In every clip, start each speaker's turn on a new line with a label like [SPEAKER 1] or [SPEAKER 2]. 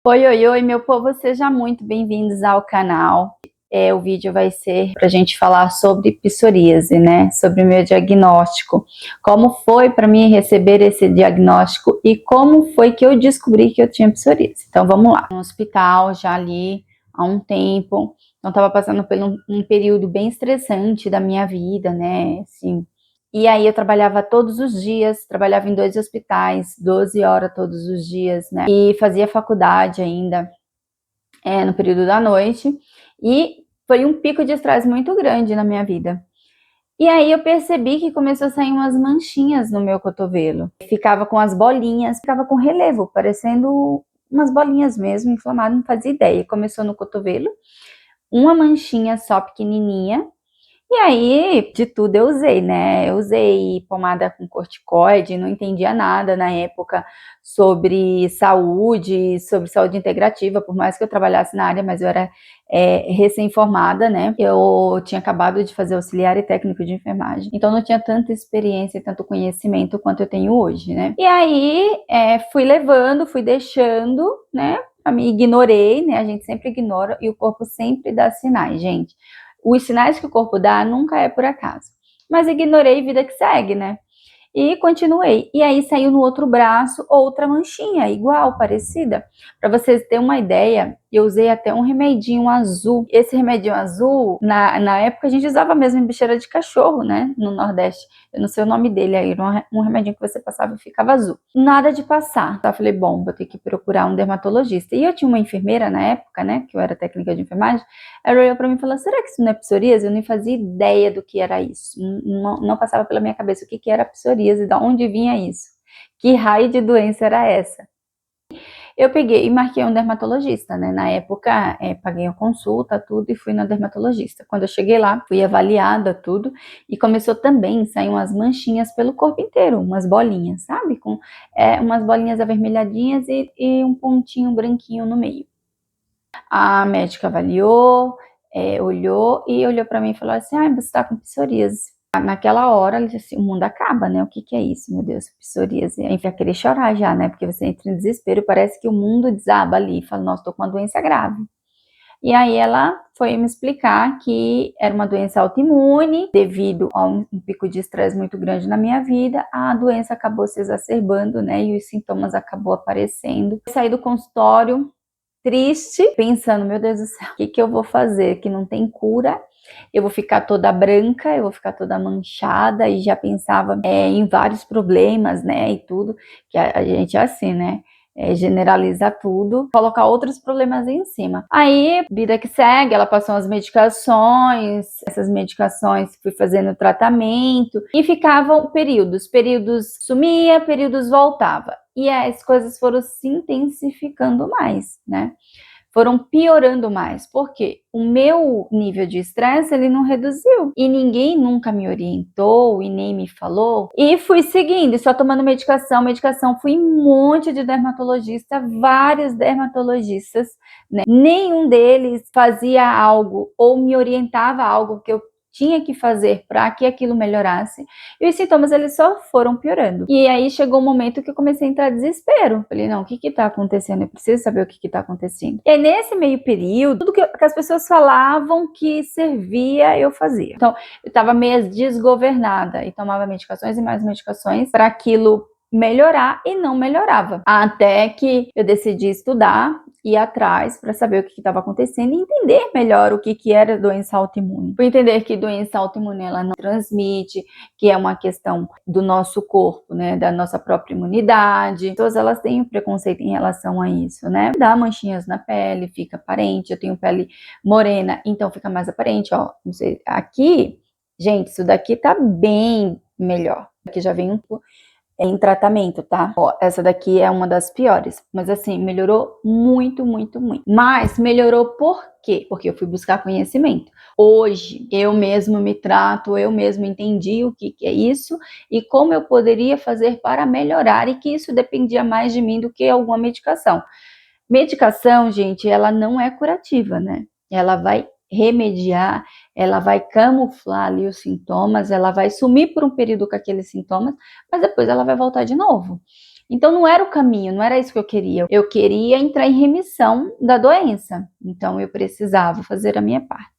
[SPEAKER 1] Oi, oi, oi, meu povo, sejam muito bem-vindos ao canal. O vídeo vai ser para a gente falar sobre psoríase, né? Sobre o meu diagnóstico. Como foi para mim receber esse diagnóstico e como foi que eu descobri que eu tinha psoríase. Então vamos lá. No hospital já ali há um tempo, então estava passando por um período bem estressante da minha vida, né? Assim, e aí eu trabalhava todos os dias, trabalhava em 2 hospitais, 12 horas todos os dias, né? E fazia faculdade ainda, no período da noite. E foi um pico de estresse muito grande na minha vida. E aí eu percebi que começou a sair umas manchinhas no meu cotovelo. Ficava com as bolinhas, ficava com relevo, parecendo umas bolinhas mesmo, inflamado, não fazia ideia. Começou no cotovelo, uma manchinha só pequenininha. E aí, de tudo eu usei, né? Eu usei pomada com corticoide, não entendia nada na época sobre saúde integrativa, por mais que eu trabalhasse na área, mas eu era recém-formada, né? Eu tinha acabado de fazer auxiliar e técnico de enfermagem, então não tinha tanta experiência e tanto conhecimento quanto eu tenho hoje, né? E aí, fui levando, fui deixando, né? Me ignorei, né? A gente sempre ignora e o corpo sempre dá sinais, gente. Os sinais que o corpo dá nunca é por acaso. Mas ignorei, vida que segue, né? E continuei. E aí saiu no outro braço outra manchinha, igual, parecida. Para vocês terem uma ideia, eu usei até um remedinho azul. Esse remedinho azul, na época a gente usava mesmo em bicheira de cachorro, né? No Nordeste. Eu não sei o nome dele aí, um remedinho que você passava e ficava azul. Nada de passar. Então eu falei, bom, vou ter que procurar um dermatologista. E eu tinha uma enfermeira na época, né? Que eu era técnica de enfermagem. Ela olhou para mim e falou, será que isso não é psoríase? Eu nem fazia ideia do que era isso. Não passava pela minha cabeça o que era psoríase, de onde vinha isso. Que raio de doença era essa? Eu peguei e marquei um dermatologista, né? Na época, paguei a consulta, tudo, e fui na dermatologista. Quando eu cheguei lá, fui avaliada, tudo, e começou também a sair umas manchinhas pelo corpo inteiro, umas bolinhas, sabe? Com umas bolinhas avermelhadinhas e um pontinho branquinho no meio. A médica avaliou, olhou para mim e falou assim, você tá com psoríase. Naquela hora, ela disse assim, o mundo acaba, né? O que é isso, meu Deus, psoríase? Aí vai querer chorar já, né? Porque você entra em desespero, parece que o mundo desaba ali. Fala, nossa, tô com uma doença grave. E aí ela foi me explicar que era uma doença autoimune, devido a um pico de estresse muito grande na minha vida, a doença acabou se exacerbando, né? E os sintomas acabou aparecendo. Eu saí do consultório triste, pensando, meu Deus do céu, o que eu vou fazer? Que não tem cura, eu vou ficar toda branca, eu vou ficar toda manchada, e já pensava em vários problemas, né, e tudo, que a gente é assim, né, generaliza tudo, colocar outros problemas em cima. Aí, vida que segue, ela passou as medicações, essas medicações fui fazendo tratamento, e ficavam períodos sumia, períodos voltava. E as coisas foram se intensificando mais, né? Foram piorando mais. Por quê? O meu nível de estresse, ele não reduziu. E ninguém nunca me orientou e nem me falou. E fui seguindo, só tomando medicação. Fui em um monte de dermatologista, vários dermatologistas, né? Nenhum deles fazia algo ou me orientava algo que eu tinha que fazer para que aquilo melhorasse, e os sintomas eles só foram piorando. E aí chegou um momento que eu comecei a entrar em desespero. Falei, não, o que está acontecendo? Eu preciso saber o que está acontecendo. E aí, nesse meio período, tudo que as pessoas falavam que servia, eu fazia. Então, eu estava meio desgovernada e tomava medicações e mais medicações para aquilo melhorar, e não melhorava. Até que eu decidi estudar, ir atrás para saber o que estava acontecendo e entender melhor o que era doença autoimune. Por entender que doença autoimune ela não transmite, que é uma questão do nosso corpo, né, da nossa própria imunidade. Todas elas têm um preconceito em relação a isso, né? Dá manchinhas na pele, fica aparente. Eu tenho pele morena, então fica mais aparente, ó. Não sei, aqui, gente, isso daqui tá bem melhor. Aqui já vem em tratamento, tá? Ó, essa daqui é uma das piores, mas assim, melhorou muito, muito, muito. Mas melhorou por quê? Porque eu fui buscar conhecimento. Hoje, eu mesmo me trato, eu mesmo entendi o que é isso e como eu poderia fazer para melhorar, e que isso dependia mais de mim do que alguma medicação. Medicação, gente, ela não é curativa, né? Ela vai remediar, ela vai camuflar ali os sintomas, ela vai sumir por um período com aqueles sintomas, mas depois ela vai voltar de novo. Então não era o caminho, não era isso que eu queria. Eu queria entrar em remissão da doença. Então eu precisava fazer a minha parte.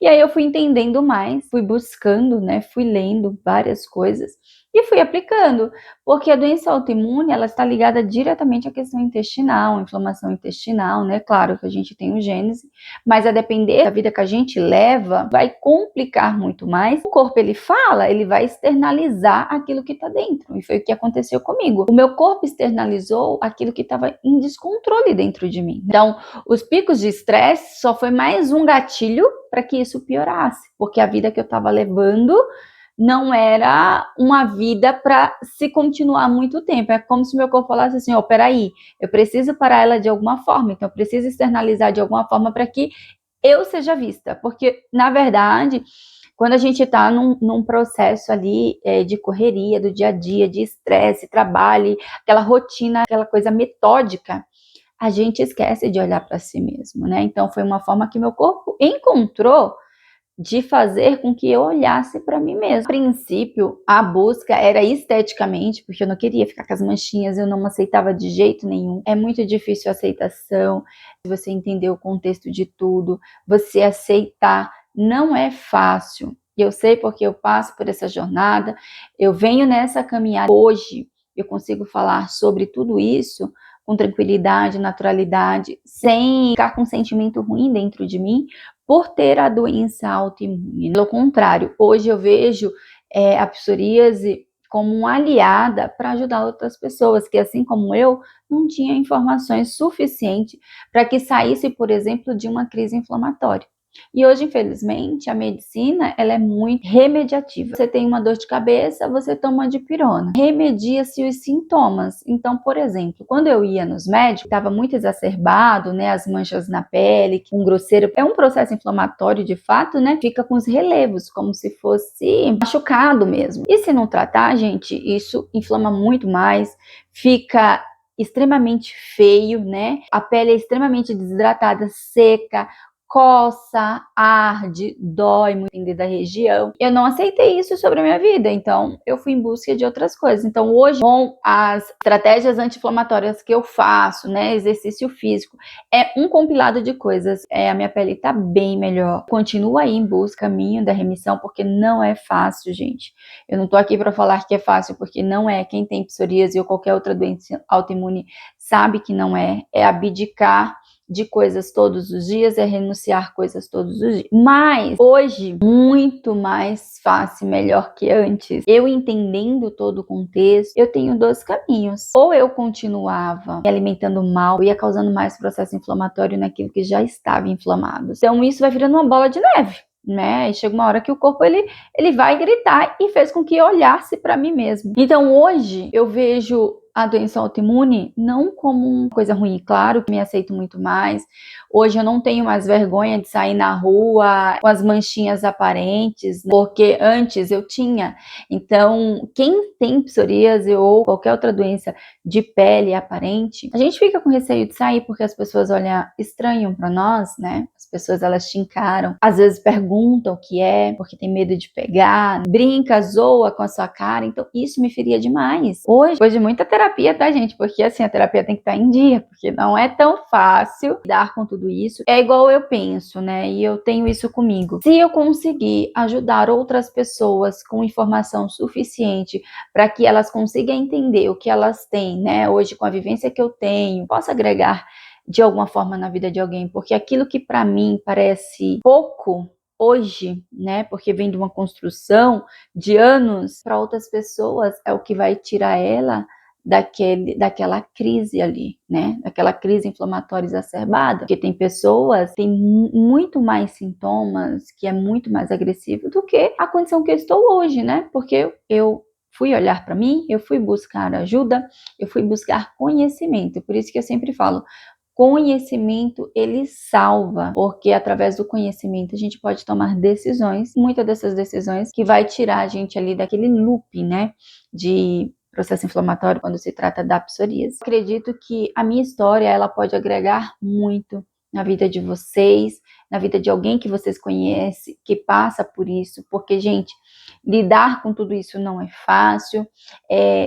[SPEAKER 1] E aí eu fui entendendo mais, fui buscando, né, fui lendo várias coisas e fui aplicando, porque a doença autoimune, ela está ligada diretamente à questão intestinal, inflamação intestinal, né? Claro que a gente tem o gênese, mas a depender da vida que a gente leva, vai complicar muito mais. O corpo, ele fala, ele vai externalizar aquilo que está dentro, e foi o que aconteceu comigo. O meu corpo externalizou aquilo que estava em descontrole dentro de mim. Então, os picos de estresse só foi mais um gatilho para que isso piorasse, porque a vida que eu estava levando não era uma vida para se continuar muito tempo. É como se meu corpo falasse assim, peraí, eu preciso parar ela de alguma forma, então eu preciso externalizar de alguma forma para que eu seja vista, porque, na verdade, quando a gente está num processo ali de correria do dia a dia, de estresse, trabalho, aquela rotina, aquela coisa metódica, a gente esquece de olhar para si mesmo, né? Então foi uma forma que meu corpo encontrou de fazer com que eu olhasse para mim mesma. A princípio, a busca era esteticamente, porque eu não queria ficar com as manchinhas, eu não me aceitava de jeito nenhum. É muito difícil a aceitação, você entender o contexto de tudo, você aceitar, não é fácil. Eu sei porque eu passo por essa jornada, eu venho nessa caminhada hoje, eu consigo falar sobre tudo isso com tranquilidade, naturalidade, sem ficar com um sentimento ruim dentro de mim, por ter a doença autoimune. Pelo contrário, hoje eu vejo a psoríase como uma aliada para ajudar outras pessoas que, assim como eu, não tinha informações suficientes para que saísse, por exemplo, de uma crise inflamatória. E hoje, infelizmente, a medicina ela é muito remediativa. Você tem uma dor de cabeça, você toma dipirona. Remedia-se os sintomas. Então, por exemplo, quando eu ia nos médicos, estava muito exacerbado, né, as manchas na pele, um grosseiro, é um processo inflamatório de fato, né, fica com os relevos, como se fosse machucado mesmo. E se não tratar, gente, isso inflama muito mais, fica extremamente feio, né? A pele é extremamente desidratada, seca, coça, arde, dói muito da região. Eu não aceitei isso sobre a minha vida, então eu fui em busca de outras coisas. Então hoje, com as estratégias anti-inflamatórias que eu faço, né, exercício físico, é um compilado de coisas. A minha pele tá bem melhor. Continuo aí em busca caminho da remissão, porque não é fácil, gente. Eu não tô aqui para falar que é fácil, porque não é. Quem tem psoríase ou qualquer outra doença autoimune sabe que não é. É abdicar de coisas todos os dias, é renunciar coisas todos os dias. Mas hoje, muito mais fácil, melhor que antes. Eu entendendo todo o contexto, eu tenho dois caminhos. Ou eu continuava me alimentando mal, eu ia causando mais processo inflamatório naquilo que já estava inflamado. Então isso vai virando uma bola de neve, né? E chega uma hora que o corpo ele vai gritar, e fez com que eu olhasse para mim mesmo. Então hoje eu vejo a doença autoimune não como uma coisa ruim, claro que me aceito muito mais. Hoje eu não tenho mais vergonha de sair na rua com as manchinhas aparentes, porque antes eu tinha. Então, quem tem psoríase ou qualquer outra doença de pele aparente, a gente fica com receio de sair porque as pessoas olham estranham para nós, né? As pessoas elas te encaram, às vezes perguntam o que é, porque tem medo de pegar, brinca, zoa com a sua cara. Então, isso me feria demais. Hoje, depois de muita terapia, tá, gente? Porque assim, a terapia tem que estar em dia, porque não é tão fácil lidar com tudo isso. É igual eu penso, né? E eu tenho isso comigo. Se eu conseguir ajudar outras pessoas com informação suficiente para que elas consigam entender o que elas têm, né? Hoje, com a vivência que eu tenho, posso agregar de alguma forma na vida de alguém, porque aquilo que para mim parece pouco hoje, né, porque vem de uma construção de anos, para outras pessoas é o que vai tirar ela daquela crise ali, né, daquela crise inflamatória exacerbada, porque tem pessoas que têm muito mais sintomas, que é muito mais agressivo do que a condição que eu estou hoje, né, porque eu fui olhar para mim, eu fui buscar ajuda, eu fui buscar conhecimento, por isso que eu sempre falo, conhecimento ele salva, porque através do conhecimento a gente pode tomar decisões, muitas dessas decisões que vai tirar a gente ali daquele loop, né, de processo inflamatório quando se trata da psoríase. Acredito que a minha história ela pode agregar muito na vida de vocês, na vida de alguém que vocês conhecem, que passa por isso, porque, gente, lidar com tudo isso não é fácil,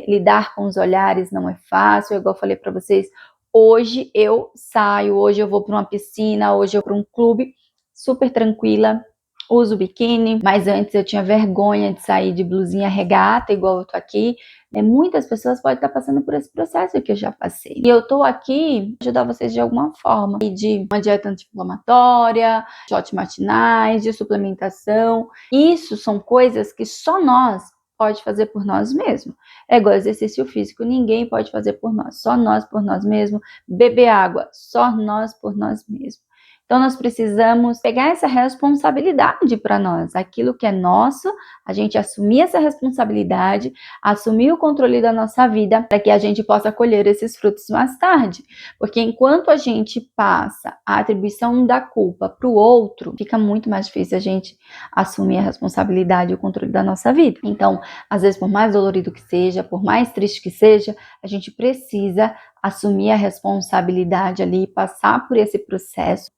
[SPEAKER 1] lidar com os olhares não é fácil, igual eu falei para vocês, hoje eu saio, hoje eu vou para uma piscina, hoje eu vou para um clube, super tranquila, uso biquíni, mas antes eu tinha vergonha de sair de blusinha regata, igual eu tô aqui. Muitas pessoas podem estar passando por esse processo que eu já passei. E eu tô aqui para ajudar vocês de alguma forma. E de uma dieta anti-inflamatória, shot matinais, de suplementação. Isso são coisas que só nós pode fazer por nós mesmos. É igual exercício físico, ninguém pode fazer por nós. Só nós por nós mesmos. Beber água, só nós por nós mesmos. Então, nós precisamos pegar essa responsabilidade para nós. Aquilo que é nosso, a gente assumir essa responsabilidade, assumir o controle da nossa vida, para que a gente possa colher esses frutos mais tarde. Porque enquanto a gente passa a atribuição da culpa para o outro, fica muito mais difícil a gente assumir a responsabilidade e o controle da nossa vida. Então, às vezes, por mais dolorido que seja, por mais triste que seja, a gente precisa assumir a responsabilidade ali, passar por esse processo,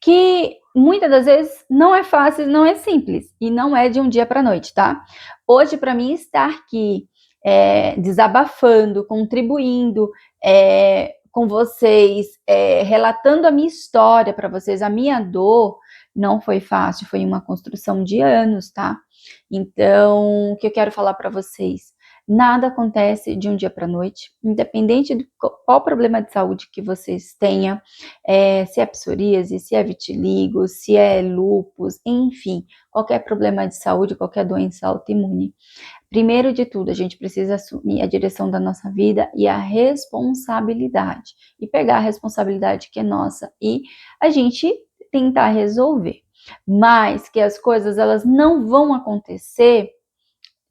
[SPEAKER 1] que muitas das vezes não é fácil, não é simples, e não é de um dia para a noite, tá? Hoje, para mim, estar aqui desabafando, contribuindo com vocês, relatando a minha história para vocês, a minha dor, não foi fácil, foi uma construção de anos, tá? Então, o que eu quero falar para vocês? Nada acontece de um dia para a noite, independente de qual problema de saúde que vocês tenham, se é psoríase, se é vitiligo, se é lúpus, enfim, qualquer problema de saúde, qualquer doença autoimune. Primeiro de tudo, a gente precisa assumir a direção da nossa vida e a responsabilidade, e pegar a responsabilidade que é nossa e a gente tentar resolver. Mas que as coisas elas não vão acontecer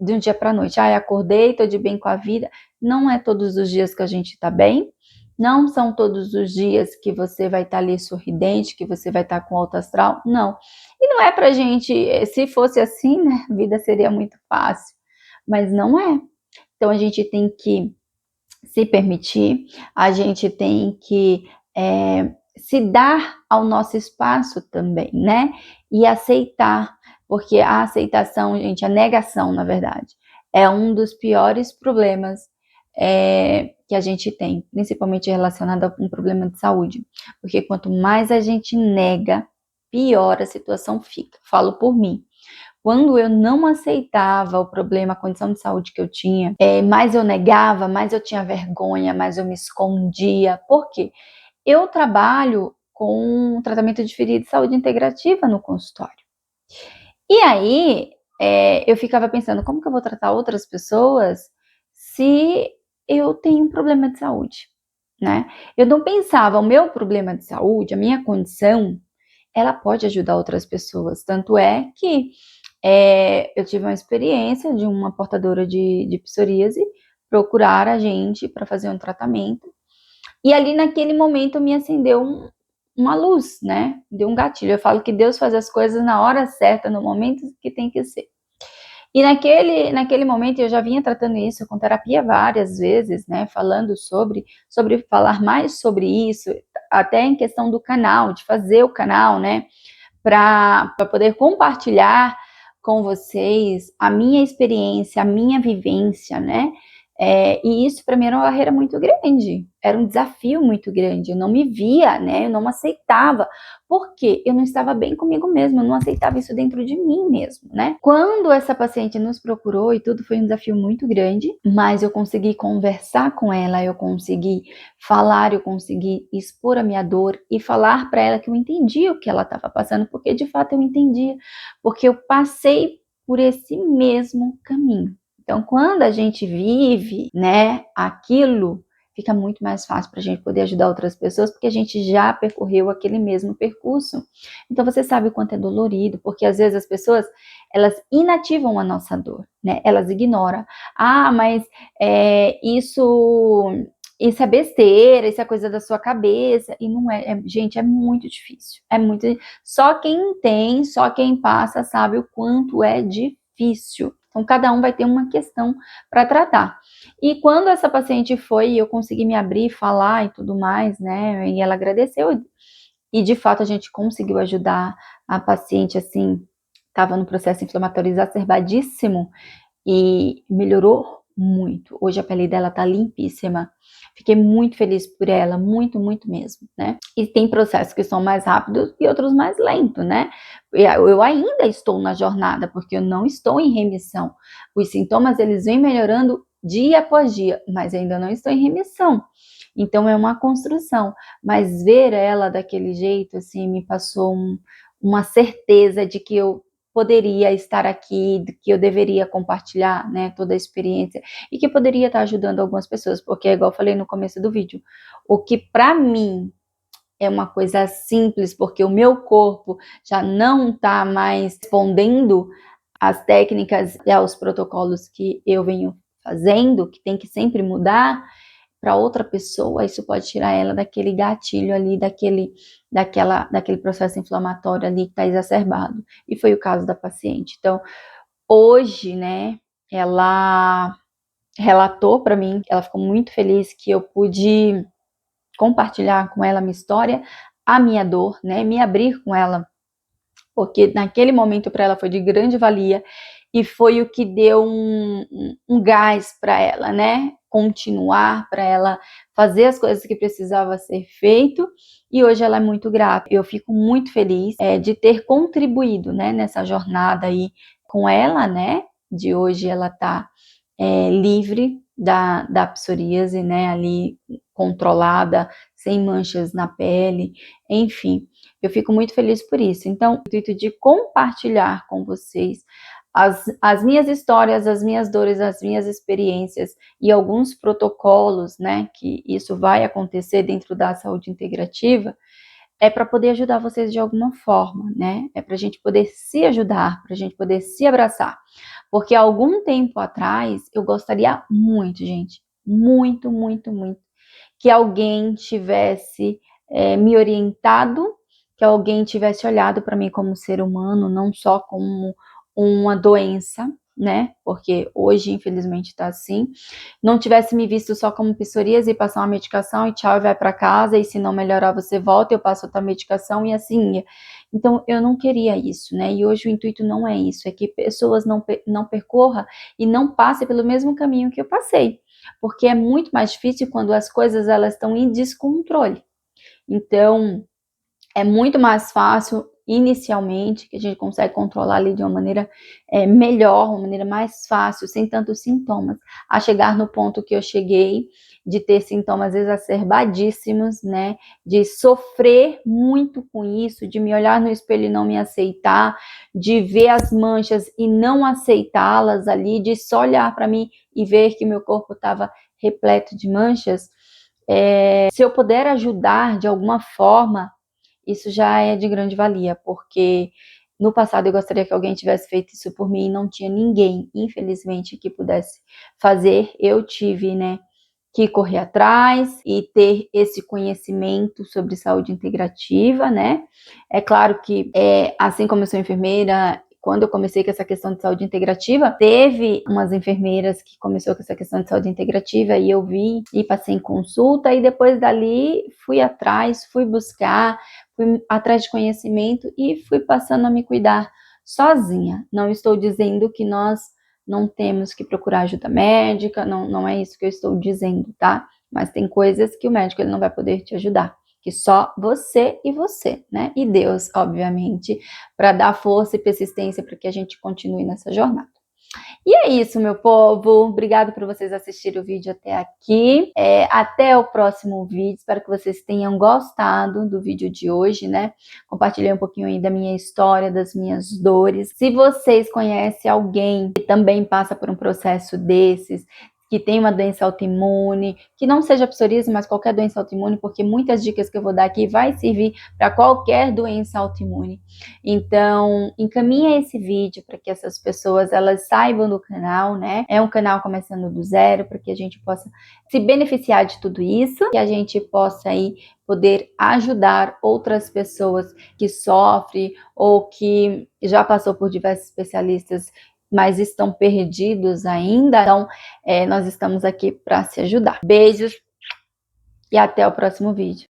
[SPEAKER 1] de um dia para a noite. Acordei, tô de bem com a vida. Não é todos os dias que a gente tá bem. Não são todos os dias que você vai estar ali sorridente, que você vai estar com alto astral. Não. E não é pra gente, se fosse assim, né, a vida seria muito fácil. Mas não é. Então a gente tem que se permitir, a gente tem que se dar ao nosso espaço também, né? E aceitar, porque a aceitação, gente, a negação, na verdade, é um dos piores problemas que a gente tem, principalmente relacionado a um problema de saúde. Porque quanto mais a gente nega, pior a situação fica. Falo por mim. Quando eu não aceitava o problema, a condição de saúde que eu tinha, mais eu negava, mais eu tinha vergonha, mais eu me escondia. Por quê? Eu trabalho com tratamento de ferida de saúde integrativa no consultório. E aí, eu ficava pensando, como que eu vou tratar outras pessoas se eu tenho um problema de saúde, né? Eu não pensava, o meu problema de saúde, a minha condição, ela pode ajudar outras pessoas. Tanto é que eu tive uma experiência de uma portadora de psoríase procurar a gente para fazer um tratamento. E ali naquele momento me acendeu uma luz, né? Deu um gatilho. Eu falo que Deus faz as coisas na hora certa, no momento que tem que ser. E naquele momento eu já vinha tratando isso com terapia várias vezes, né? Falando sobre falar mais sobre isso, até em questão do canal, de fazer o canal, né? Para poder compartilhar com vocês a minha experiência, a minha vivência, né? E isso para mim era uma barreira muito grande, era um desafio muito grande. Eu não me via, né? Eu não aceitava, porque eu não estava bem comigo mesma, eu não aceitava isso dentro de mim mesmo, né? Quando essa paciente nos procurou e tudo foi um desafio muito grande, mas eu consegui conversar com ela, eu consegui falar, eu consegui expor a minha dor e falar para ela que eu entendia o que ela estava passando, porque de fato eu entendia, porque eu passei por esse mesmo caminho. Então, quando a gente vive, né, aquilo, fica muito mais fácil para a gente poder ajudar outras pessoas, porque a gente já percorreu aquele mesmo percurso. Então, você sabe o quanto é dolorido, porque às vezes as pessoas, elas inativam a nossa dor, né? Elas ignoram. Mas isso é besteira, isso é coisa da sua cabeça. E não é, gente, é muito difícil. Só quem tem, só quem passa sabe o quanto é difícil. Então, cada um vai ter uma questão para tratar. E quando essa paciente foi e eu consegui me abrir, falar e tudo mais, né? E ela agradeceu. E, de fato, a gente conseguiu ajudar a paciente, assim, estava no processo inflamatório exacerbadíssimo e melhorou muito. Hoje a pele dela tá limpíssima. Fiquei muito feliz por ela, muito, muito mesmo, né? E tem processos que são mais rápidos e outros mais lentos, né? Eu ainda estou na jornada, porque eu não estou em remissão. Os sintomas, eles vêm melhorando dia após dia, mas ainda não estou em remissão. Então é uma construção. Mas ver ela daquele jeito, assim, me passou uma certeza de que eu poderia estar aqui, que eu deveria compartilhar, né, toda a experiência e que poderia estar ajudando algumas pessoas, porque igual eu falei no começo do vídeo, o que para mim é uma coisa simples, porque o meu corpo já não está mais respondendo às técnicas e aos protocolos que eu venho fazendo, que tem que sempre mudar, para outra pessoa, isso pode tirar ela daquele gatilho ali, daquele processo inflamatório ali que está exacerbado. E foi o caso da paciente. Então, hoje, né, ela relatou para mim, ela ficou muito feliz que eu pude compartilhar com ela a minha história, a minha dor, né, me abrir com ela, porque naquele momento para ela foi de grande valia e foi o que deu um gás para ela, né? Continuar, para ela fazer as coisas que precisava ser feito, e hoje ela é muito grata. Eu fico muito feliz de ter contribuído, né, nessa jornada aí com ela, né? De hoje ela tá livre da psoríase, né? Ali controlada, sem manchas na pele, enfim. Eu fico muito feliz por isso. Então, o intuito de compartilhar com vocês as minhas histórias, as minhas dores, as minhas experiências e alguns protocolos, né, que isso vai acontecer dentro da saúde integrativa, é para poder ajudar vocês de alguma forma, né? É para a gente poder se ajudar, para a gente poder se abraçar. Porque há algum tempo atrás, eu gostaria muito, gente, muito, muito, muito, que alguém tivesse me orientado, que alguém tivesse olhado para mim como ser humano, não só como uma doença, né? Porque hoje, infelizmente, está assim. Não tivesse me visto só como psoríase e passar uma medicação e tchau, e vai para casa, e se não melhorar, você volta, eu passo outra medicação e assim ia. Então, eu não queria isso, né? E hoje o intuito não é isso, é que pessoas não percorram e não passem pelo mesmo caminho que eu passei. Porque é muito mais difícil quando as coisas elas estão em descontrole. Então, é muito mais fácil inicialmente, que a gente consegue controlar ali de uma maneira melhor, uma maneira mais fácil, sem tantos sintomas, a chegar no ponto que eu cheguei, de ter sintomas exacerbadíssimos, né, de sofrer muito com isso, de me olhar no espelho e não me aceitar, de ver as manchas e não aceitá-las ali, de só olhar para mim e ver que meu corpo estava repleto de manchas. Se eu puder ajudar de alguma forma, isso já é de grande valia, porque no passado eu gostaria que alguém tivesse feito isso por mim e não tinha ninguém, infelizmente, que pudesse fazer. Eu tive, né, que correr atrás e ter esse conhecimento sobre saúde integrativa, né? É claro que, assim como eu sou enfermeira, quando eu comecei com essa questão de saúde integrativa, teve umas enfermeiras que começou com essa questão de saúde integrativa e eu vi e passei em consulta e depois dali fui atrás, fui buscar, fui atrás de conhecimento e fui passando a me cuidar sozinha. Não estou dizendo que nós não temos que procurar ajuda médica, não é isso que eu estou dizendo, tá? Mas tem coisas que o médico ele não vai poder te ajudar, que só você e você, né? E Deus, obviamente, para dar força e persistência para que a gente continue nessa jornada. E é isso, meu povo. Obrigado por vocês assistirem o vídeo até aqui. Até o próximo vídeo. Espero que vocês tenham gostado do vídeo de hoje, né? Compartilhei um pouquinho aí da minha história, das minhas dores. Se vocês conhecem alguém que também passa por um processo desses, que tem uma doença autoimune, que não seja psoríase, mas qualquer doença autoimune, porque muitas dicas que eu vou dar aqui vai servir para qualquer doença autoimune. Então, encaminha esse vídeo para que essas pessoas elas saibam do canal, né? É um canal começando do zero, para que a gente possa se beneficiar de tudo isso, que a gente possa aí poder ajudar outras pessoas que sofrem ou que já passou por diversos especialistas, mas estão perdidos ainda. Então, nós estamos aqui para se ajudar. Beijos e até o próximo vídeo.